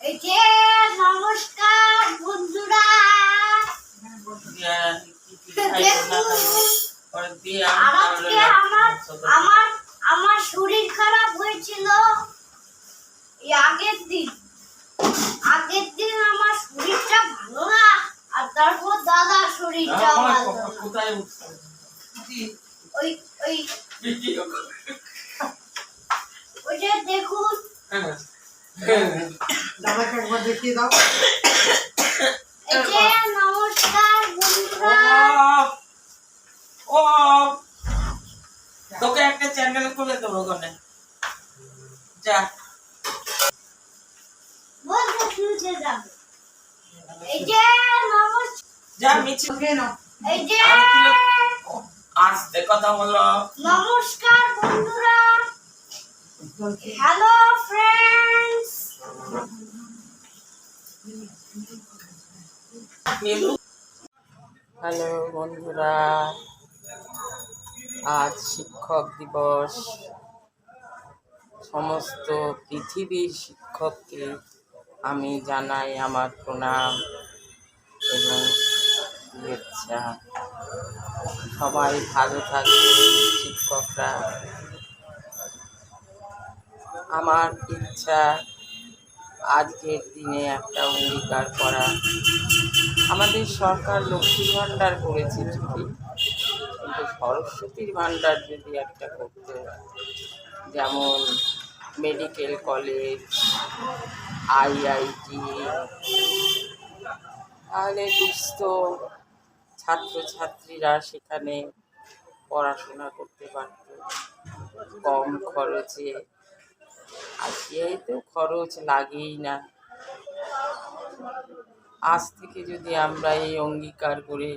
এই যে নমস্কার বন্ধুরা, আজকে আমার শরীর খারাপ হয়েছিল। আগের দিন আমার শরীরটা ভালো না, আর তারপর দাদার শরীরটা ভালো না। ওই যে দেখুন, দাদাকে একবার দেখিয়ে দাও। এই যে নমস্কার বন্ধুরা। ও তোকে একটা চ্যানেল খুলে দেবো ওখানে যা বলতে শুনতে যাবে। এই যে যা মিছিল এই যে আস্তে কথা বলো। নমস্কার বন্ধুরা, হ্যালো ফ্রেন্ডস। হ্যালো বন্ধুরা, আজ শিক্ষক দিবস। সমস্ত পৃথিবীর শিক্ষককে আমি জানাই আমার প্রণাম এবং শুভেচ্ছা। সবাই ভালো থাকবে শিক্ষকরা। আমার ইচ্ছা আজকের দিনে একটা অঙ্গীকার করা। আমাদের সরকার লক্ষ্মীর ভাণ্ডার করেছে ঠিকই, কিন্তু সরস্বতীর ভাণ্ডার যদি একটা করতো, যেমন মেডিকেল কলেজ, IIT, তাহলে দুস্থ ছাত্রছাত্রীরা সেখানে পড়াশোনা করতে পারত কম খরচে। আর তো খরচ লাগেই না। আজ থেকে যদি আমরা এই অঙ্গীকার করে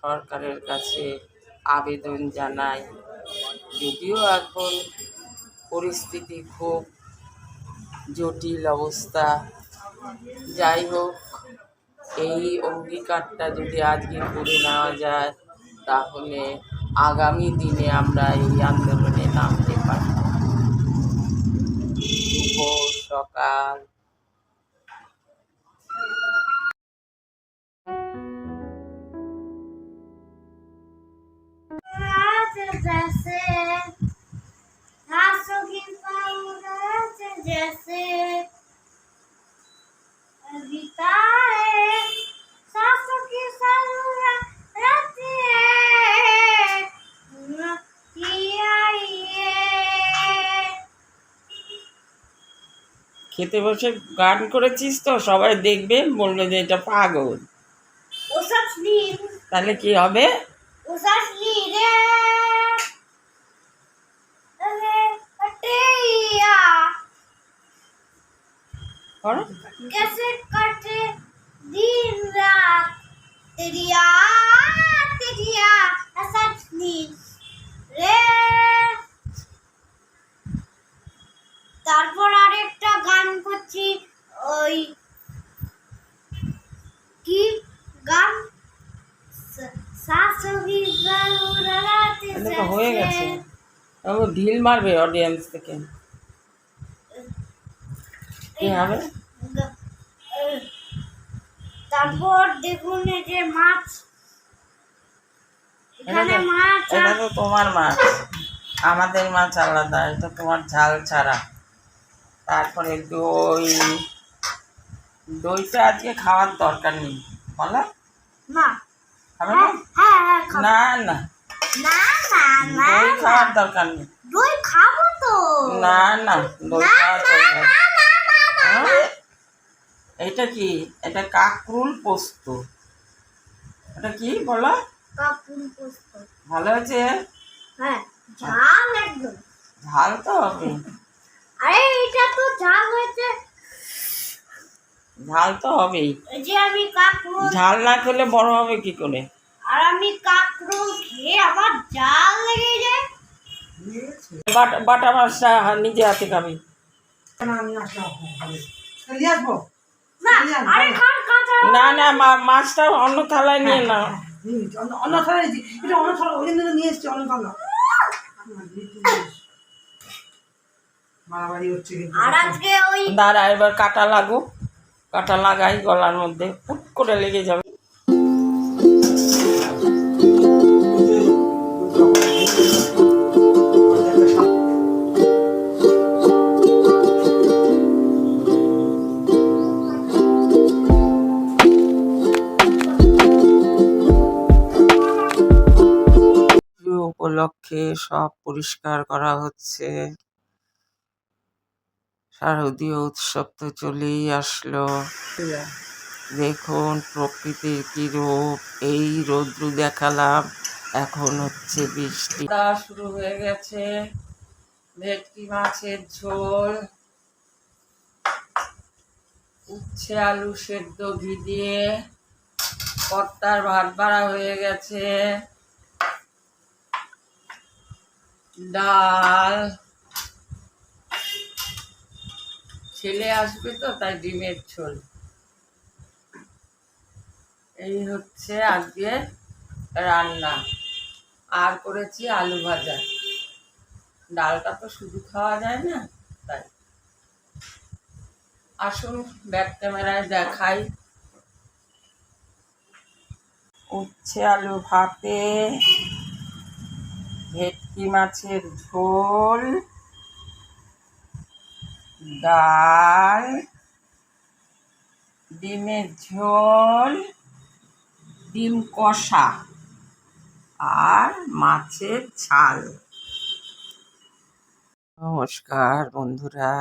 সরকারের কাছে আবেদন জানাই, যদিও এখন পরিস্থিতি খুব জটিল অবস্থা, যাই হোক এই অঙ্গীকারটা যদি আজকে করে নেওয়া যায়, তাহলে আগামী দিনে আমরা এই আন্দোলনে নামতে পারি। শুভ সকাল। जैसे খেতে বসে গান করেছিস তো, সবাই দেখবে, বলবে যে এটা পাগল। তাহলে কি হবে? कैसे कटे दिन रात तेरी याद ऐसा রে। তারপর আরেকটা গান করছি, ওই কি গান, হয়ে গেছে, ঢিল মারবে অডিয়েন্স থেকে। কি হবে? তারপর দেখুন এই যে মাছ, এখানে মাছ। এটা তো তোমার মাছ, আমাদের মাছ আলাদা, এটা তোমার ঝাল ছাড়া। তারপরে দইটা আজকে খাওয়ার দরকার নেই, বলো না? খাবে না? না না, দই খাওয়ার দরকার নেই। দই খাবো তো। না না, দই খাওয়া চলবে না। এটা কি? এটা কাকরুল পোস্ত। এটা কি বলো? কাকরুল পোস্ত ভালো হয়েছে? হ্যাঁ, ঝাল একদম। ঝাল তো হবে। আরে এটা তো ঝাল হয়েছে। ঝাল তো হবেই। এই যে আমি কাকরুল, ঝাল না খেলে বড় হবে কি করে? আর আমি কাকরুল খেয়ে আবার ঝাল লেগে যায়। বাটা মাছটা নিজে হাতে খাবি। না না, মাছটা অন্য থালায় নিয়ে নাও। অন্য থালায় এটা অন্য থালা, ওই জন্য নিয়ে এসছি অন্য থালা। মারামারি হচ্ছে কিন্তু। আর আজকে ওই দাঁড়া, এবার কাটা লাগুক। কাটা লাগাই গলার মধ্যে, ফুট করে লেগে যাবে। উপলক্ষে সব পরিষ্কার করা হচ্ছে। শারদীয় উৎসব তো চলেই আসলো। দেখুন প্রকৃতির কি রূপ। এই রৌদ্র দেখালাম, এখন হচ্ছে বৃষ্টি। শুরু হয়ে গেছে ভেটকি মাছের ঝোল, উচ্ছে আলু সেদ্ধ ঘি দিয়ে, কর্তার ভাত বাড়া হয়ে গেছে, ডাল, ছেলে আসবে তো তাই ডিমের ঝোল। এই হচ্ছে আজকে রান্না। আর করেছি আলু ভাজা। ডালটা তো শুধু খাওয়া যায় না, তাই। আসুন ব্যাক ক্যামেরায় দেখাই। উচ্ছে আলু ভাতে, ভেটকি মাছের ঝোল, ডাল, ডিমের ঝোল, ডিম কষা আর মাছের ঝাল। নমস্কার বন্ধুরা,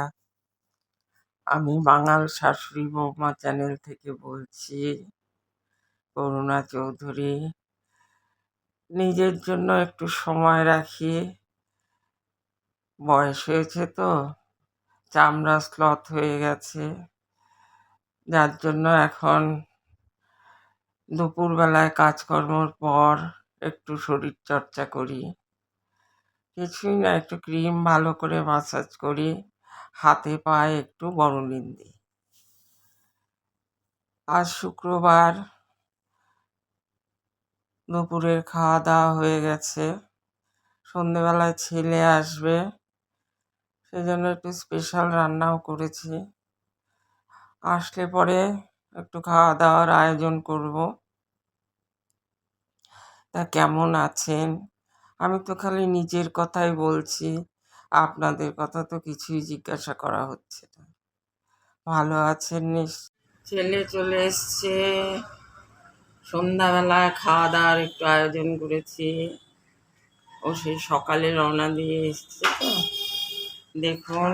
আমি বাঙাল শাশুড়ি বৌমা চ্যানেল থেকে বলছি, করুণা চৌধুরী। নিজের জন্য একটু সময় রাখি। বয়স হয়েছে তো, চামড়া স্লথ হয়ে গেছে, যার জন্য এখন দুপুরবেলায় কাজকর্মর পর একটু শরীর চর্চা করি। কিছুই না, একটু ক্রিম ভালো করে মাসাজ করি, হাতে পায়ে একটু বড়লিন দিই। আজ শুক্রবার, দুপুরের খাওয়া দাওয়া হয়ে গেছে। সন্ধেবেলায় ছেলে আসবে, সেজন্য একটু স্পেশাল রান্নাও করেছি। আসলে পরে একটু খাওয়া দাওয়ার আয়োজন করব। তা কেমন আছেন? আমি তো খালি নিজের কথাই বলছি, আপনাদের কথা তো কিছুই জিজ্ঞাসা করা হচ্ছে না। ভালো আছেন ছেলে চলে এসছে, সন্ধ্যাবেলায় খাওয়া দাওয়ার একটু আয়োজন করেছি। ও সেই সকালে রওনা দিয়ে এসছে তো। দেখুন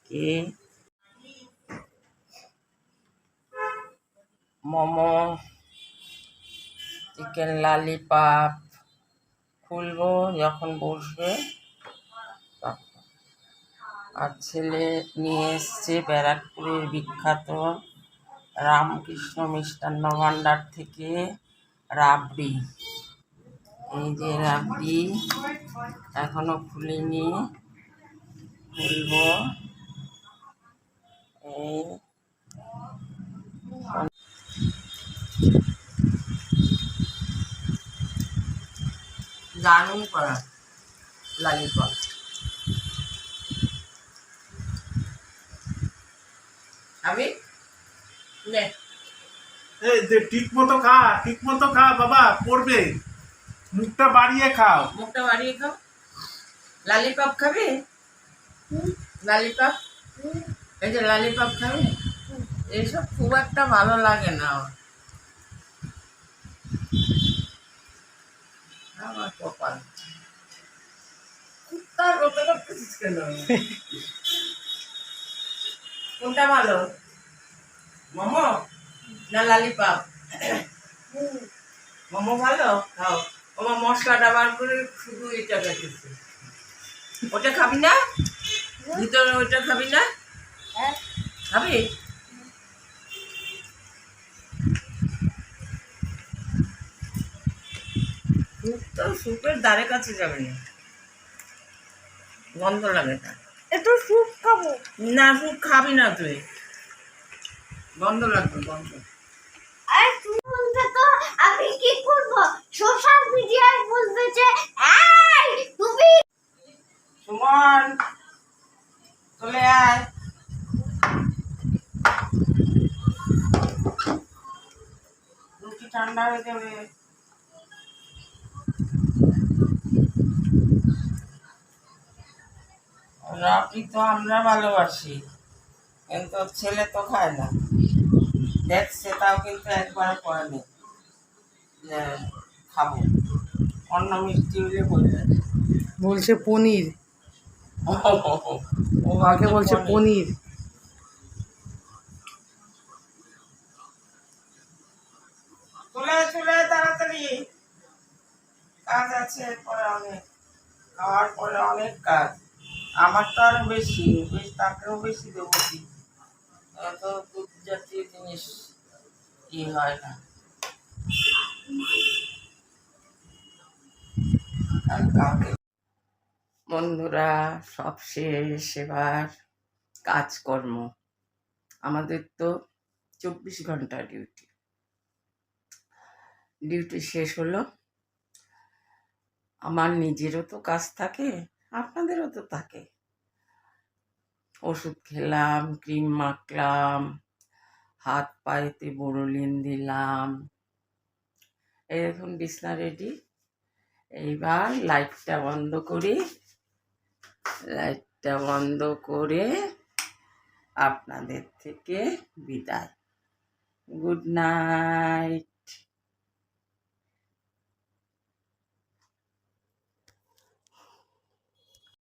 কি মোমো, চিকেন ললিপপ খুলবো যখন বসবে তখন। আর ছেলে নিয়ে এসছে ব্যারাকপুরের বিখ্যাত রামকৃষ্ণ মিষ্টান্ন ভাণ্ডার থেকে রাবড়ি। এই যে রাবড়ি, এখনো খুলিনি, খুলবো। এই দারুণ করা ললিপপ। আমি ঠিক মতো খা বাবা, পড়বে। মুখটা বাড়িয়ে খাও। ললিপপ খাবে? ললিপপ, এই যে ললিপপ খাবে? এইসব খুব একটা ভালো লাগে না আমার কপাল। কোনটা ভালো, মোমো না ললিপপ? মোমো ভালো, খাও। আমার মশলাটা বার করে শুধু এটা রেখেছি। ওটা খাবি না? ভিতরে ওইটা খাবি না? খাবি? সুপের ধারে কাছে যাবে না, গন্ধ লাগে না। একটু স্যুপ খাবো না, স্যুপ খাবি না তুই, গন্ধ লাগবে, গন্ধ। আরে তুমি বলবে তো আমি কি করব? সোশ্যাল মিডিয়ায় বলবে যে এই তুমি। সুমন চলে আয়। ঠান্ডা হয়ে যাবে। রাবড়ি তো আমরা ভালোবাসি, কিন্তু ছেলে তো খায় না। দেখছে তাও কিন্তু একবার করেনি যে খাবো, অন্য মিষ্টি হলে বলবে। বলছে পনির, ও মাকে বলছে পনির। চলে চলে তাড়াতাড়ি, কাজ আছে পরে অনেক, খাওয়ার পরে অনেক কাজ। আমার তো আরো বেশি, তাকেও বেশি দেবো কি, এত দুধ জাতীয় জিনিস ই হয় না। আর কাকে বন্ধুরা, সব শেষ, এবার কাজকর্ম। আমাদের তো 24 ঘন্টা ডিউটি শেষ হলো। আমার নিজেরও তো কাজ থাকে, আপনাদেরও তো থাকে। ওষুধ খেলাম, ক্রিম মাখলাম, হাত পায়েতে বোরোলিন দিলাম, এই দেখুন বিছনা রেডি। এইবার লাইটটা বন্ধ করে আপনাদের থেকে বিদায়। Good night.